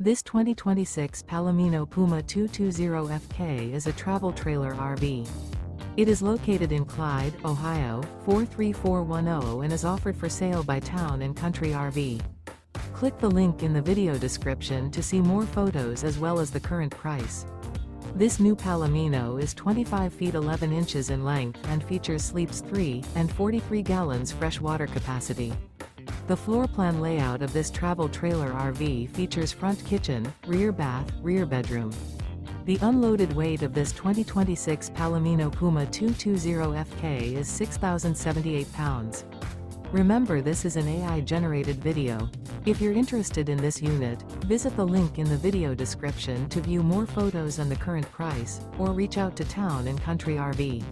This 2026 Palomino Puma 220FK is a travel trailer RV. It is located in Clyde, Ohio, 43410 and is offered for sale by Town & Country RV. Click the link in the video description to see more photos as well as the current price. This new Palomino is 25 feet 11 inches in length and features sleeps 3 and 43 gallons fresh water capacity. The floor plan layout of this travel trailer RV features front kitchen, rear bath, rear bedroom. The unloaded weight of this 2026 Palomino Puma 220FK is 6,078 pounds. Remember, this is an AI-generated video. If you're interested in this unit, visit the link in the video description to view more photos and the current price, or reach out to Town & Country RV.